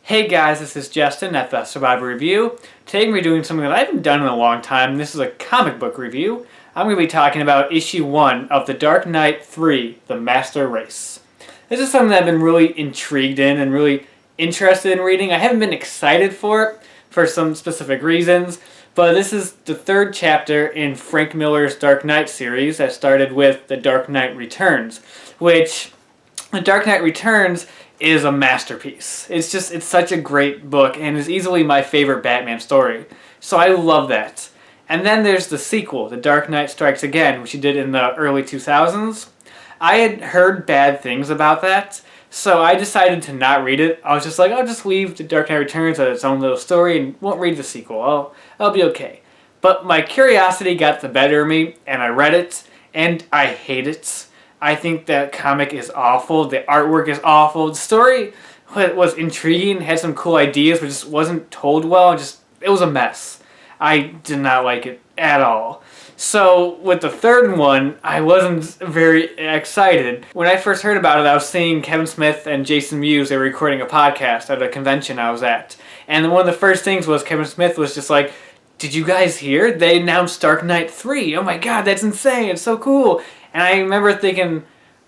Hey guys, this is Justin at the Survivor Review. Today we're doing something that I haven't done in a long time. This is a comic book review. I'm going to be talking about issue 1 of The Dark Knight 3, The Master Race. This is something that I've been really intrigued in and really interested in reading. I haven't been excited for it for some specific reasons, but this is the third chapter in Frank Miller's Dark Knight series that started with The Dark Knight Returns, which The Dark Knight Returns is a masterpiece. It's such a great book and is easily my favorite Batman story. So I love that. And then there's the sequel, The Dark Knight Strikes Again, which he did in the early 2000s. I had heard bad things about that, so I decided to not read it. I was just like, I'll just leave The Dark Knight Returns as its own little story and won't read the sequel. I'll be okay. But my curiosity got the better of me, and I read it, and I hate it. I think that comic is awful. The artwork is awful. The story was intriguing, had some cool ideas, but just wasn't told well. It was a mess. I did not like it at all. So with the third one, I wasn't very excited. When I first heard about it, I was seeing Kevin Smith and Jason Mewes. They were recording a podcast at a convention I was at. And one of the first things was Kevin Smith was just like, "Did you guys hear? They announced Dark Knight 3. Oh my god, that's insane. It's so cool." And I remember thinking,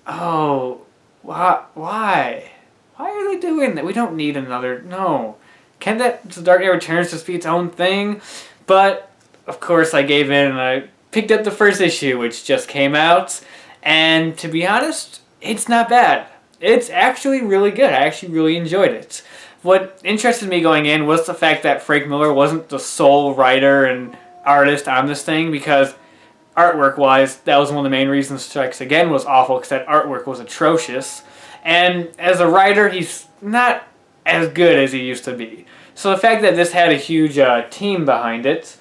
oh, why? Why are they doing that? We don't need another, no. Can't The Dark Knight Returns just be its own thing? But, of course, I gave in and I picked up the first issue, which just came out. And to be honest, it's not bad. It's actually really good. I actually really enjoyed it. What interested me going in was the fact that Frank Miller wasn't the sole writer and artist on this thing, because artwork-wise, that was one of the main reasons Strikes Again was awful, because that artwork was atrocious. And as a writer, he's not as good as he used to be. So the fact that this had a huge team behind it,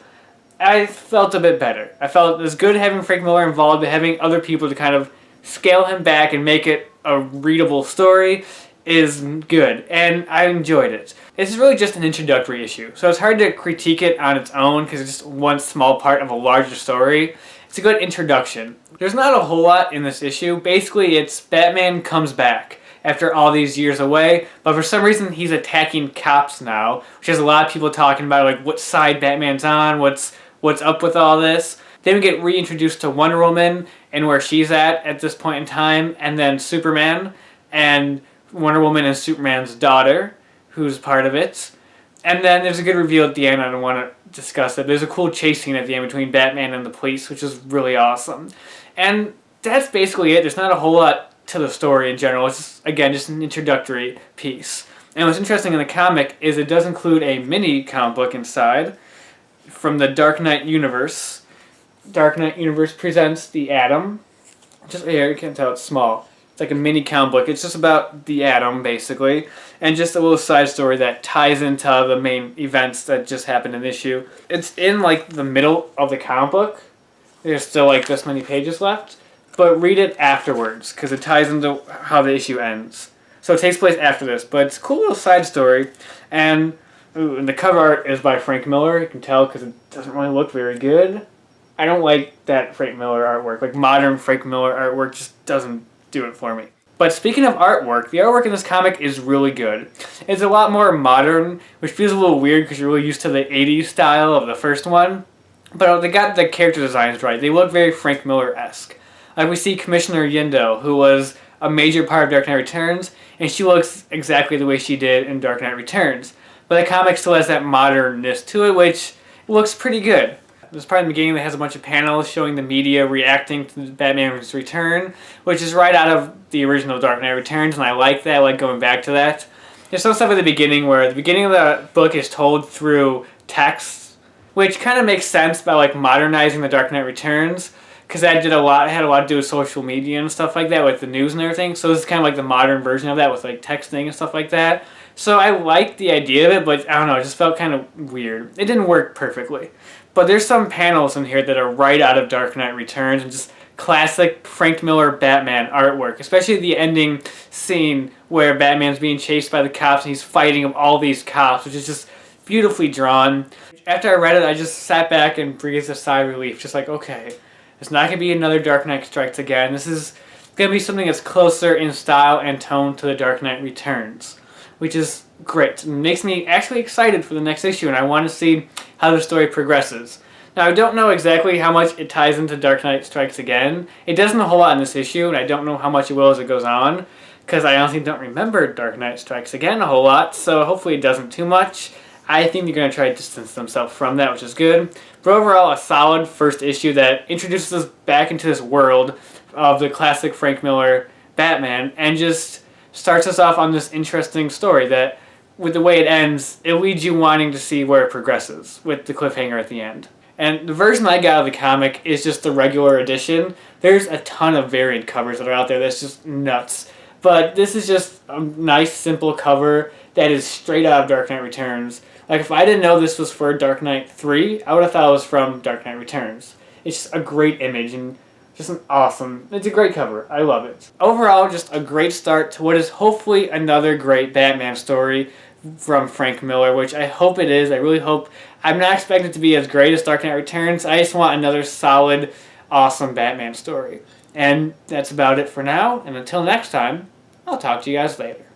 I felt a bit better. I felt it was good having Frank Miller involved, but having other people to kind of scale him back and make it a readable story is good, and I enjoyed it. This is really just an introductory issue, so it's hard to critique it on its own because it's just one small part of a larger story. It's a good introduction. There's not a whole lot in this issue. Basically, it's Batman comes back after all these years away, but for some reason he's attacking cops now, which has a lot of people talking about like what side Batman's on, what's up with all this. Then we get reintroduced to Wonder Woman and where she's at this point in time, and then Superman and Wonder Woman and Superman's daughter, who's part of it. And then there's a good reveal at the end. I don't want to discuss it. There's a cool chase scene at the end between Batman and the police, which is really awesome. And that's basically it. There's not a whole lot to the story in general. It's just, again, just an introductory piece. And what's interesting in the comic is it does include a mini comic book inside from the Dark Knight universe. Dark Knight universe presents the Atom. Just here, you can't tell it's small. It's like a mini comic book. It's just about the Atom, basically, and just a little side story that ties into the main events that just happened in the issue. It's in like the middle of the comic book. There's still like this many pages left, but read it afterwards because it ties into how the issue ends. So it takes place after this, but it's a cool little side story, and the cover art is by Frank Miller. You can tell because it doesn't really look very good. I don't like that Frank Miller artwork. Like modern Frank Miller artwork just doesn't do it for me. But speaking of artwork, the artwork in this comic is really good. It's a lot more modern, which feels a little weird because you're really used to the 80s style of the first one. But they got the character designs right. They look very Frank Miller-esque. Like we see Commissioner Yindo, who was a major part of Dark Knight Returns, and she looks exactly the way she did in Dark Knight Returns. But the comic still has that modernness to it, which looks pretty good. There's part in the beginning that has a bunch of panels showing the media reacting to Batman's return, which is right out of the original Dark Knight Returns, and I like that. I like going back to that. There's some stuff at the beginning where the beginning of the book is told through text, which kind of makes sense by like modernizing the Dark Knight Returns, because that had a lot to do with social media and stuff like that, with the news and everything. So this is kind of like the modern version of that with like texting and stuff like that. So I liked the idea of it, but I don't know, it just felt kind of weird. It didn't work perfectly. But there's some panels in here that are right out of Dark Knight Returns and just classic Frank Miller Batman artwork, especially the ending scene where Batman's being chased by the cops and he's fighting all these cops, which is just beautifully drawn. After I read it, I just sat back and breathed a sigh of relief, just like, okay, it's not going to be another Dark Knight Strikes Again. This is going to be something that's closer in style and tone to The Dark Knight Returns, which is great. It makes me actually excited for the next issue, and I want to see how the story progresses. Now, I don't know exactly how much it ties into Dark Knight Strikes Again. It doesn't a whole lot in this issue, and I don't know how much it will as it goes on, because I honestly don't remember Dark Knight Strikes Again a whole lot, so hopefully it doesn't too much. I think they're going to try to distance themselves from that, which is good. But overall, a solid first issue that introduces us back into this world of the classic Frank Miller Batman, and just starts us off on this interesting story that, with the way it ends, it leaves you wanting to see where it progresses, with the cliffhanger at the end. And the version I got of the comic is just the regular edition. There's a ton of variant covers that are out there that's just nuts. But this is just a nice, simple cover that is straight out of Dark Knight Returns. Like, if I didn't know this was for Dark Knight 3, I would have thought it was from Dark Knight Returns. It's just a great image and just an awesome... It's a great cover. I love it. Overall, just a great start to what is hopefully another great Batman story from Frank Miller, which I hope it is. I really hope. I'm not expecting it to be as great as Dark Knight Returns. I just want another solid, awesome Batman story. And that's about it for now. And until next time, I'll talk to you guys later.